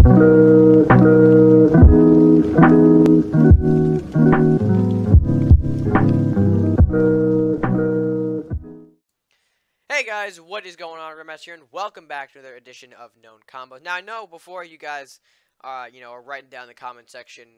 Hey guys, what is going on? RedMaster here, and welcome back to another edition of Known Combos. Now I know before you guys, are writing down in the comment section,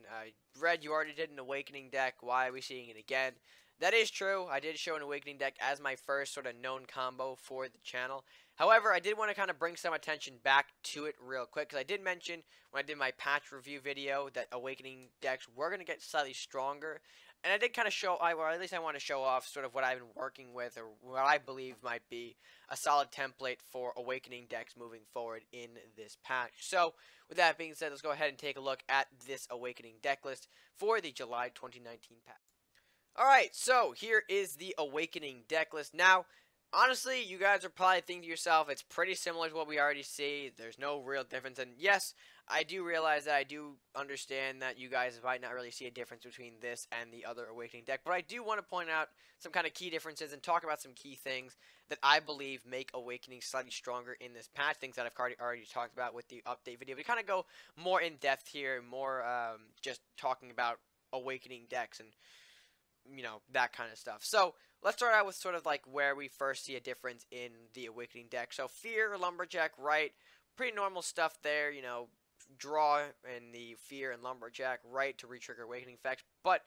Red, you already did an Awakening deck. Why are we seeing it again? That is true. I did show an Awakening deck as my first sort of known combo for the channel. However, I did want to kind of bring some attention back to it real quick, because I did mention when I did my patch review video that Awakening decks were going to get slightly stronger. And I did kind of show, or at least I want to show off sort of what I've been working with, or what I believe might be a solid template for Awakening decks moving forward in this patch. So, with that being said, let's go ahead and take a look at this Awakening deck list for the July 2019 patch. Alright, so here is the Awakening deck list. Now, honestly, you guys are probably thinking to yourself, it's pretty similar to what we already see. There's no real difference. And yes, I do realize that I do understand that you guys might not really see a difference between this and the other Awakening deck. But I do want to point out some kind of key differences and talk about some key things that I believe make Awakening slightly stronger in this patch. Things that I've already talked about with the update video. We kind of go more in depth here, more just talking about Awakening decks and that kind of stuff. So let's start out with sort of like where we first see a difference in the Awakening deck. So Fear, Lumberjack, right, pretty normal stuff there, draw in the Fear and Lumberjack, right, to retrigger Awakening effects. But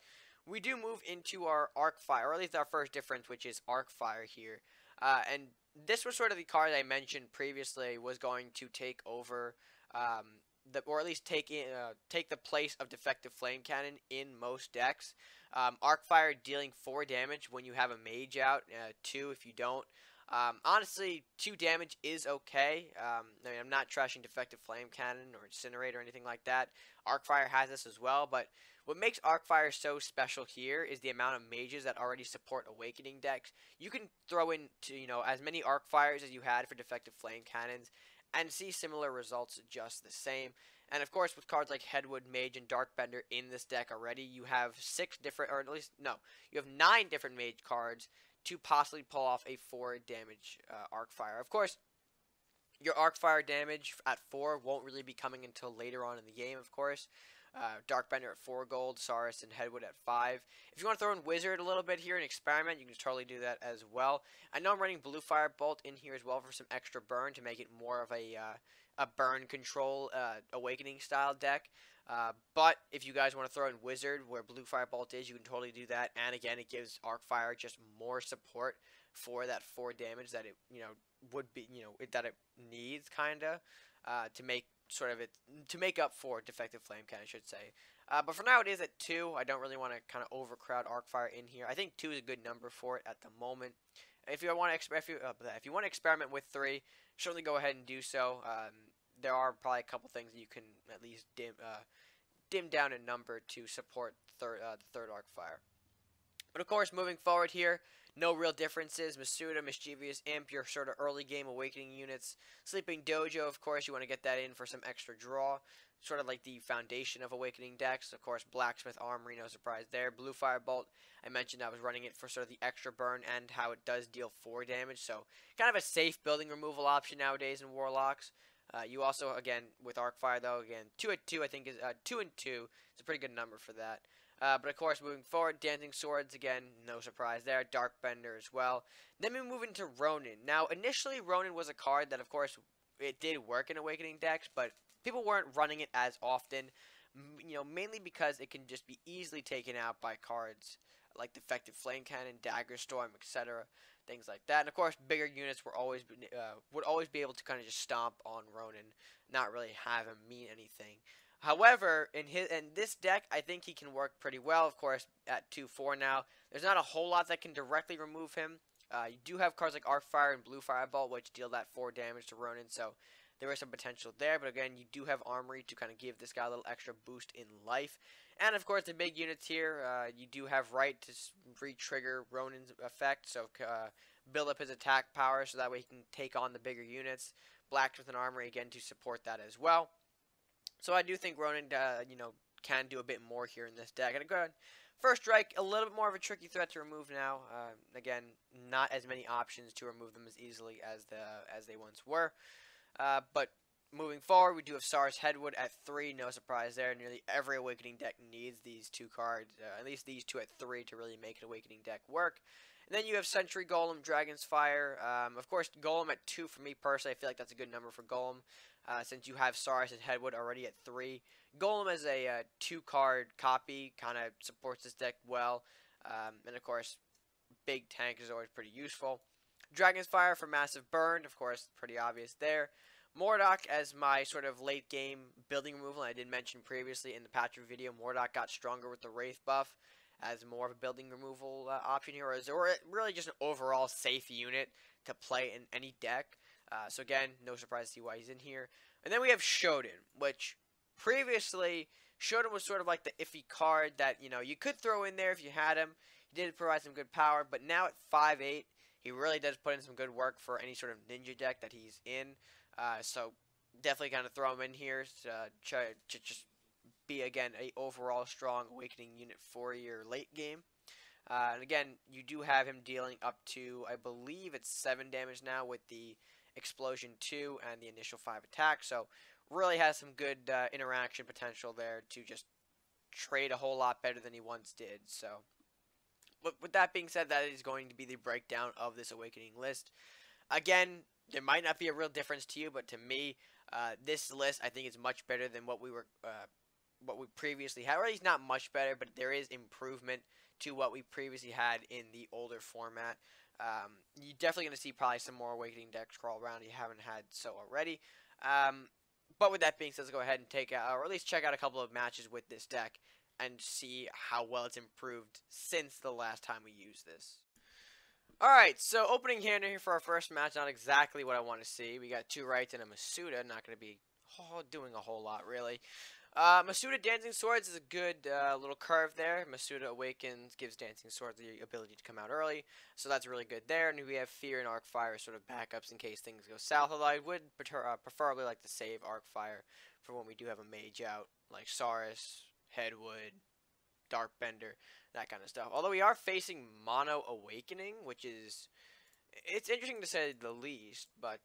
we do move into our Arcfire, or at least our first difference, which is Arcfire here. And this was sort of the card I mentioned previously was going to take over, or at least take the place of Defective Flame Cannon in most decks. Arcfire dealing 4 damage when you have a mage out, 2 if you don't. Honestly, 2 damage is okay. I mean, I'm not trashing Defective Flame Cannon or Incinerate or anything like that. Arcfire has this as well, but what makes Arcfire so special here is the amount of mages that already support Awakening decks. You can throw in as many Arcfires as you had for Defective Flame Cannons and see similar results just the same. And of course, with cards like Headwood, Mage, and Darkbender in this deck already, you have 6 different, or at least, no, you have 9 different Mage cards to possibly pull off a 4 damage Arcfire. Of course, your Arcfire damage at 4 won't really be coming until later on in the game, of course. Darkbender at 4 gold, Saurus and Headwood at 5. If you want to throw in Wizard a little bit here and experiment, you can totally do that as well. I know I'm running Blue Firebolt in here as well for some extra burn to make it more of a burn control Awakening style deck. But if you guys want to throw in Wizard where Blue Firebolt is, you can totally do that. And again, it gives Arcfire just more support for that 4 damage that it would be that it needs kinda to make to make up for Defective Flame Cannon, I should say. But for now, it is at 2. I don't really want to kind of overcrowd Arcfire in here. I think 2 is a good number for it at the moment. If you want to experiment with 3, certainly go ahead and do so. There are probably a couple things that you can at least dim down a number to support the third Arcfire. But of course, moving forward here, no real differences. Masuda, Mischievous Imp, your sort of early game Awakening units. Sleeping Dojo, of course, you want to get that in for some extra draw. Sort of like the foundation of Awakening decks. Of course, Blacksmith Armory, no surprise there. Blue Firebolt, I mentioned I was running it for sort of the extra burn and how it does deal 4 damage. So, kind of a safe building removal option nowadays in Warlocks. You also, again, with Arcfire, though, again, 2 at 2, I think, is 2 and 2 is a pretty good number for that. But of course, moving forward, Dancing Swords, again, no surprise there. Darkbender as well. Then we move into Ronin. Now, initially, Ronin was a card that, of course, it did work in Awakening decks, but people weren't running it as often, mainly because it can just be easily taken out by cards like Defective Flame Cannon, Dagger Storm, etc., things like that. And of course, bigger units would always be able to kind of just stomp on Ronin, not really have him mean anything. However, in this deck, I think he can work pretty well. Of course, at 2/4 now, there's not a whole lot that can directly remove him. You do have cards like Arcfire and Blue Firebolt, which deal that 4 damage to Ronin, so there is some potential there. But again, you do have Armory to kind of give this guy a little extra boost in life. And of course, the big units here, you do have right to re-trigger Ronin's effect, so build up his attack power so that way he can take on the bigger units. Blacksmith and Armory, again, to support that as well. So I do think Ronin, can do a bit more here in this deck. And go First Strike, a little bit more of a tricky threat to remove now. Again, not as many options to remove them as easily as they once were. But moving forward, we do have Sars Headwood at 3. No surprise there. Nearly every Awakening deck needs these 2 cards, at least these 2 at 3 to really make an Awakening deck work. And then you have Sentry Golem, Dragon's Fire. Of course, Golem at 2 for me personally. I feel like that's a good number for Golem, since you have Sars and Headwood already at 3. Golem as a 2-card copy kind of supports this deck well. And of course, big tank is always pretty useful. Dragon's Fire for massive burn, of course, pretty obvious there. Mordock as my sort of late game building removal. I did mention previously in the patch video, Mordock got stronger with the Wraith buff as more of a building removal option here, or really just an overall safe unit to play in any deck. So again, no surprise to see why he's in here. And then we have Shodan, which previously Shodan was sort of like the iffy card that, you know, you could throw in there if you had him. He did provide some good power, but now at 5'8", he really does put in some good work for any sort of ninja deck that he's in. So definitely kind of throw him in here to just be, again, a overall strong Awakening unit for your late game. And again, you do have him dealing up to, I believe it's 7 damage now with the Explosion 2 and the initial 5 attack. So really has some good interaction potential there to just trade a whole lot better than he once did. So with that being said, that is going to be the breakdown of this Awakening list. Again, there might not be a real difference to you, but to me, this list I think is much better than what we previously had. Or at least not much better, but there is improvement to what we previously had in the older format. You're definitely going to see probably some more Awakening decks crawl around if you haven't had so already. But with that being said, let's go ahead and take out, or at least check out a couple of matches with this deck and see how well it's improved since the last time we used this. Alright, so opening hand here for our first match, not exactly what I want to see. We got 2 rights and a Masuda, not going to be doing a whole lot, really. Masuda Dancing Swords is a good little curve there. Masuda Awakens gives Dancing Swords the ability to come out early, so that's really good there. And we have Fear and Arcfire as sort of backups in case things go south, although I would preferably like to save Arcfire for when we do have a mage out, like Saurus, Headwood, Darkbender, that kind of stuff. Although we are facing Mono Awakening, which is, it's interesting to say the least, but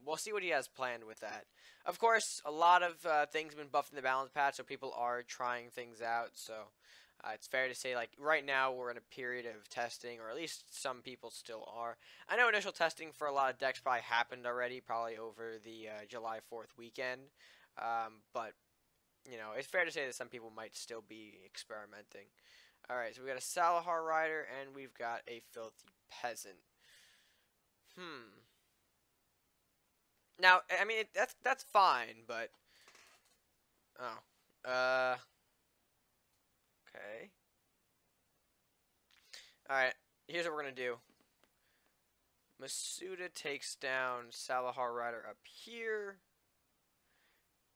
we'll see what he has planned with that. Of course, a lot of things have been buffed in the balance patch, so people are trying things out, so it's fair to say, like, right now we're in a period of testing, or at least some people still are. I know initial testing for a lot of decks probably happened already, probably over the July 4th weekend, but, you know, it's fair to say that some people might still be experimenting. Alright, so we got a Salahar Rider, and we've got a Filthy Peasant. Now, I mean, that's fine, but okay. Alright, here's what we're gonna do. Masuda takes down Salahar Rider up here.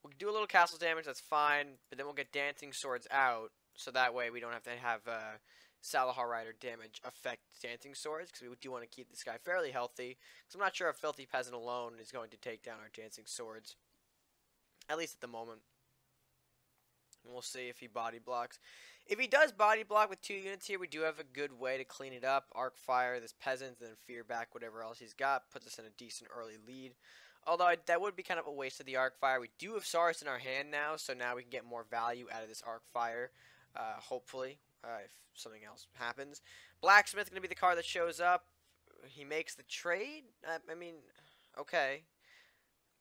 We can do a little castle damage, that's fine, but then we'll get Dancing Swords out, so that way we don't have to have Salahar Rider damage affect Dancing Swords, because we do want to keep this guy fairly healthy, because I'm not sure if Filthy Peasant alone is going to take down our Dancing Swords, at least at the moment. And we'll see if he body blocks. If he does body block with 2 units here, we do have a good way to clean it up. Arcfire, this Peasant, then Fear back whatever else he's got, puts us in a decent early lead. Although that would be kind of a waste of the Arcfire. We do have Saurus in our hand now, so now we can get more value out of this Arcfire, hopefully. If something else happens. Blacksmith going to be the card that shows up. He makes the trade. I mean, okay.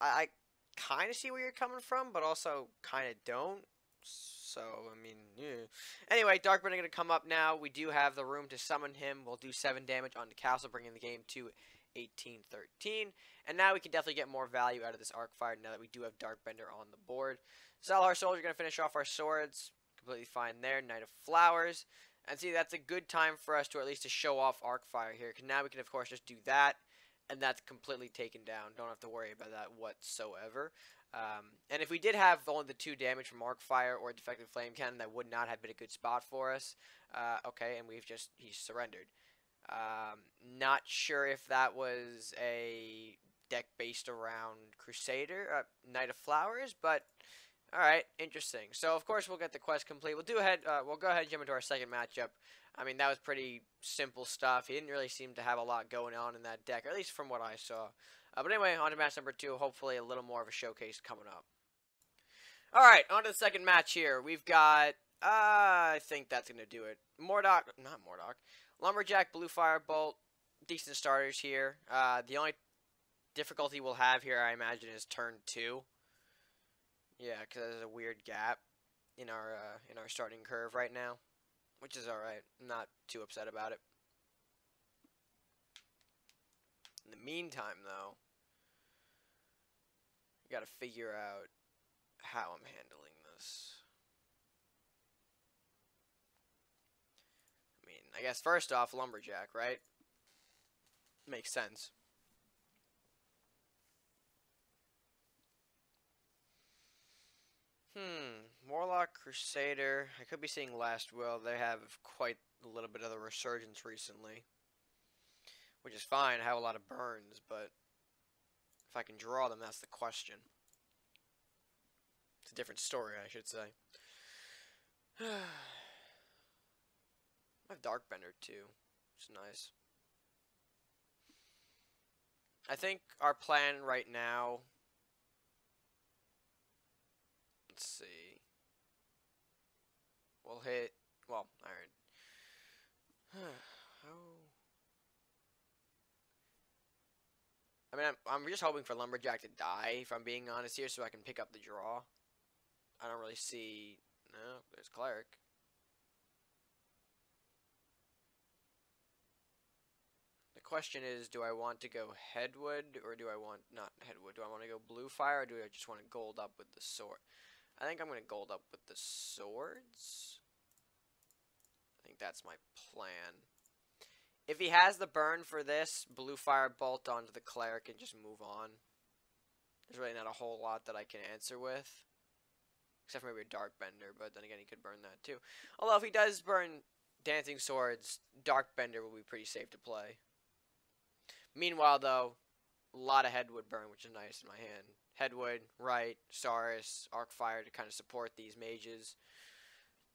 I kind of see where you're coming from, but also kind of don't. So, I mean, yeah. Anyway, Darkbender going to come up now. We do have the room to summon him. We'll do 7 damage on the castle, bringing the game to 18-13. And now we can definitely get more value out of this Arcfire now that we do have Darkbender on the board. Salahar Soldier going to finish off our swords. Completely fine there. Knight of Flowers. And see, that's a good time for us to at least to show off Arcfire here. Because now we can, of course, just do that. And that's completely taken down. Don't have to worry about that whatsoever. And if we did have only the 2 damage from Arcfire or Defective Flame Cannon, that would not have been a good spot for us. Okay, and he's surrendered. Not sure if that was a deck based around Crusader, Knight of Flowers, but alright, interesting. So, of course, we'll get the quest complete. We'll go ahead and jump into our second matchup. I mean, that was pretty simple stuff. He didn't really seem to have a lot going on in that deck, or at least from what I saw. But anyway, on to match number 2. Hopefully a little more of a showcase coming up. Alright, on to the second match here. We've got, I think that's going to do it. Not Mordock. Lumberjack, Blue Firebolt. Decent starters here. The only difficulty we'll have here, I imagine, is turn 2. Yeah, because there's a weird gap in our starting curve right now, which is alright. I'm not too upset about it. In the meantime, though, I gotta figure out how I'm handling this. I mean, I guess first off, Lumberjack, right? Makes sense. Warlock, Crusader. I could be seeing Last Will. They have quite a little bit of a resurgence recently, which is fine. I have a lot of burns, but if I can draw them, that's the question. It's a different story, I should say. I have Darkbender too. It's nice. I think our plan right now. Let's see. We'll hit. Well, alright. I mean, I'm just hoping for Lumberjack to die, if I'm being honest here, so I can pick up the draw. I don't really see. No, there's Cleric. The question is, do I want to go Headwood, or do I want, not Headwood, do I want to go Blue Fire, or do I just want to gold up with the sword? I think I'm going to gold up with the swords. I think that's my plan. If he has the burn for this, Blue Fire Bolt onto the Cleric and just move on. There's really not a whole lot that I can answer with. Except for maybe a Darkbender, but then again he could burn that too. Although if he does burn Dancing Swords, Darkbender will be pretty safe to play. Meanwhile though, a lot of Headwood burn, which is nice in my hand. Headwood, right, Saurus, Arcfire to kind of support these mages.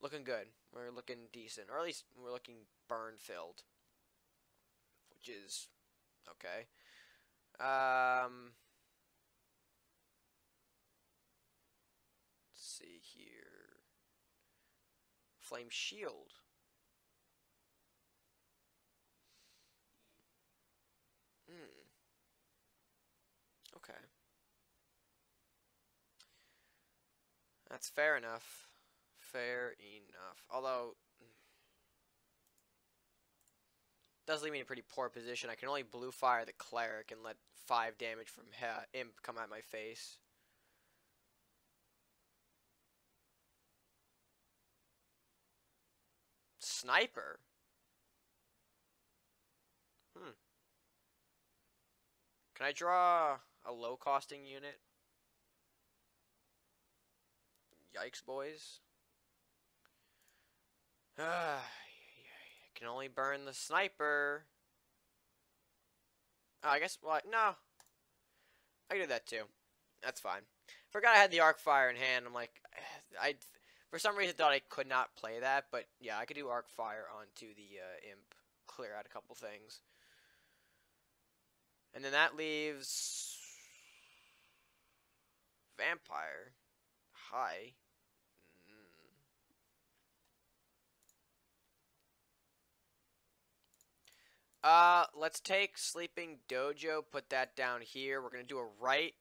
Looking good. We're looking decent. Or at least we're looking burn-filled. Which is okay. Let's see here. Flame Shield. Okay. That's fair enough. Fair enough. Although, does leave me in a pretty poor position. I can only Blue Fire the Cleric and let 5 damage from Imp come at my face. Sniper? Can I draw a low-costing unit? Yikes, boys. I can only burn the sniper. Oh, I guess, well, no. I can do that too. That's fine. Forgot I had the Arcfire in hand. I'm like, I for some reason thought I could not play that, but yeah, I could do Arcfire onto the Imp. Clear out a couple things. And then that leaves Vampire. Hi. Let's take Sleeping Dojo, put that down here. We're gonna do a right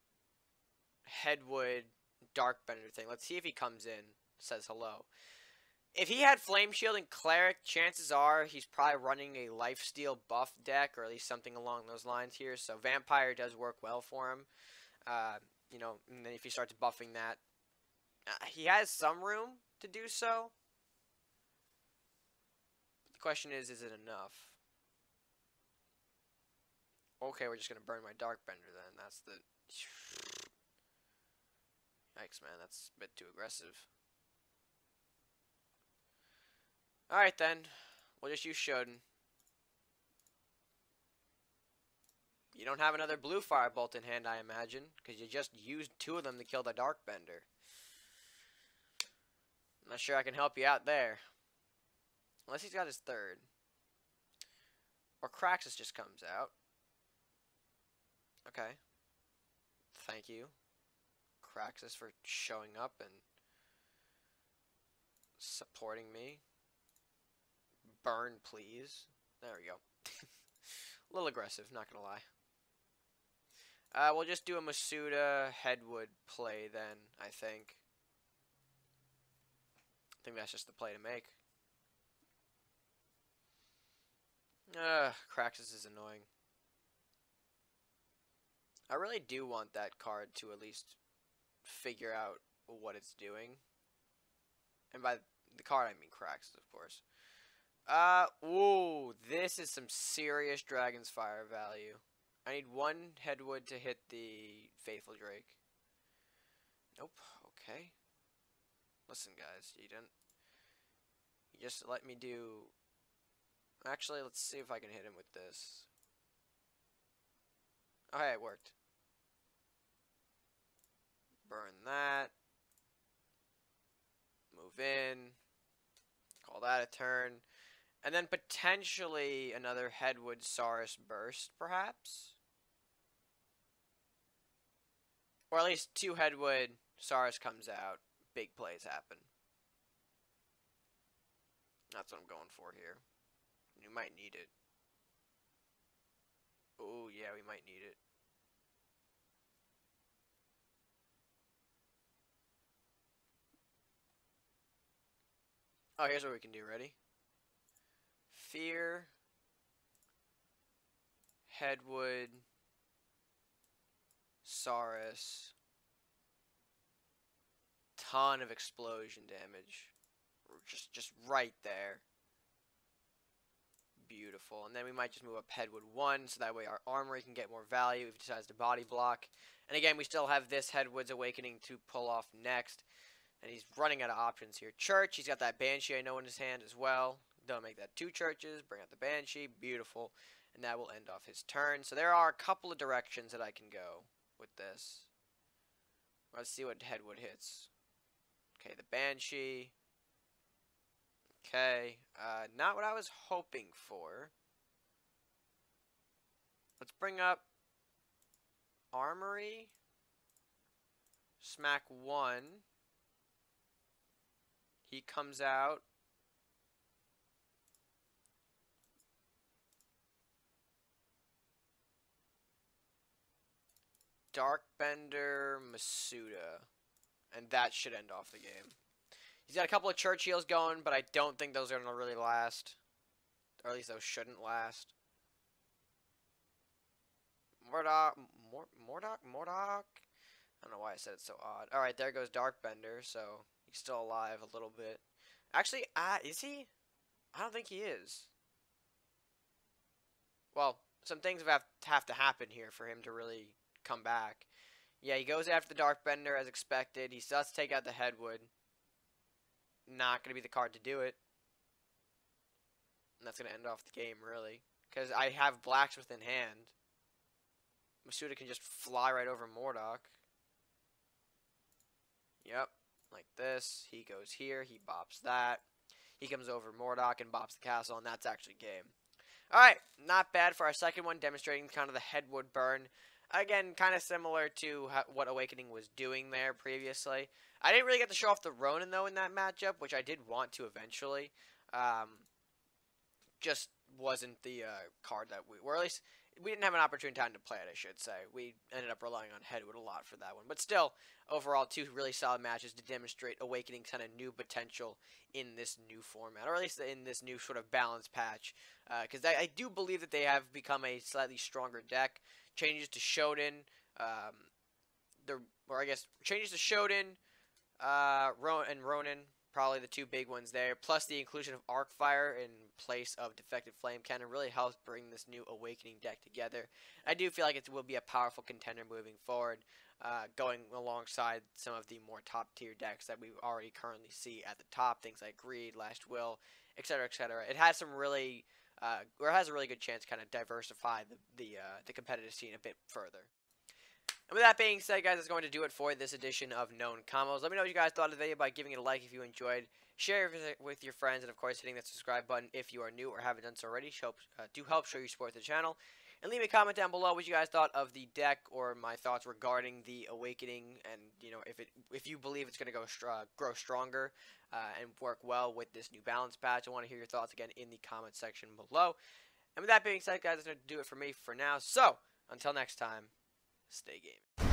Headwood Darkbender thing. Let's see if he comes in, says hello. If he had Flame Shield and Cleric, chances are he's probably running a Lifesteal buff deck, or at least something along those lines here. So Vampire does work well for him. You know, and then if he starts buffing that, he has some room to do so. The question is it enough? Okay, we're just gonna burn my Darkbender then. That's the... Yikes, man, that's a bit too aggressive. Alright then, we'll just use Shodan. You don't have another Blue Firebolt in hand, I imagine, because you just used 2 of them to kill the Darkbender. I'm not sure I can help you out there. Unless he's got his 3rd. Or Craxus just comes out. Okay, Thank you, Craxus, for showing up and supporting me. Burn, please. There we go. A little aggressive, not gonna lie. We'll just do a Masuda Headwood play then, I think. I think that's just the play to make. Craxus is annoying. I really do want that card to at least figure out what it's doing. And by the card, I mean Craxus, of course. Ooh, this is some serious Dragon's Fire value. I need one Headwood to hit the Faithful Drake. Nope, okay. Listen, guys, you just let me do... Actually, let's see if I can hit him with this. Oh, hey, it worked. Burn that. Move in. Call that a turn. And then potentially another Headwood Saurus Burst, perhaps? Or at least 2 Headwood Saurus comes out. Big plays happen. That's what I'm going for here. You might need it. Oh, yeah, we might need it. Oh, here's what we can do. Ready? Fear. Headwood. Saurus. Ton of explosion damage. Just right there. Beautiful. And then we might just move up Headwood 1, so that way our armory can get more value if he decides to body block. And again, we still have this Headwood's Awakening to pull off next. And he's running out of options here. Church, he's got that Banshee I know in his hand as well. Don't make that 2 churches. Bring out the Banshee. Beautiful. And that will end off his turn. So there are a couple of directions that I can go with this. Let's see what Headwood hits. Okay, the Banshee. Okay, not what I was hoping for. Let's bring up Armory. Smack 1. He comes out. Darkbender, Masuda. And that should end off the game. He's got a couple of church heals going, but I don't think those are going to really last. Or at least those shouldn't last. Mordock. I don't know why I said it so odd. Alright, there goes Darkbender, so he's still alive a little bit. Actually, is he? I don't think he is. Well, some things have to happen here for him to really come back. Yeah, he goes after the Darkbender as expected. He does take out the Headwood. Not going to be the card to do it. And that's going to end off the game, really. Because I have Blacksmith in hand. Masuda can just fly right over Mordock. Yep, like this. He goes here, he bops that. He comes over Mordock and bops the castle, and that's actually game. Alright, not bad for our second one, demonstrating kind of the Headwood burn. Again, kind of similar to what Awakening was doing there previously. I didn't really get to show off the Ronin, though, in that matchup, which I did want to eventually. Just wasn't the card that or at least we didn't have an opportune time to play it, I should say. We ended up relying on Headwood a lot for that one. But still, overall, 2 really solid matches to demonstrate Awakening's kind of new potential in this new format, or at least in this new sort of balance patch. Because I do believe that they have become a slightly stronger deck. Changes to Shoden, changes to Shoden, and Ronin, probably the 2 big ones there, plus the inclusion of Arcfire in place of Defective Flame Cannon really helps bring this new Awakening deck together. I do feel like it will be a powerful contender moving forward, going alongside some of the more top-tier decks that we already currently see at the top, things like Greed, Last Will, etc., etc. It has some really... or has a really good chance to kind of diversify the competitive scene a bit further. And with that being said, guys, that's going to do it for this edition of Known Combos. Let me know what you guys thought of the video by giving it a like if you enjoyed, share it with your friends, and of course hitting that subscribe button if you are new or haven't done so already. Do help show your support to the channel. And leave me a comment down below what you guys thought of the deck, or my thoughts regarding the Awakening, and if you believe it's going to grow stronger and work well with this new balance patch. I want to hear your thoughts again in the comment section below. And with that being said, guys, that's going to do it for me for now. So until next time, stay gaming.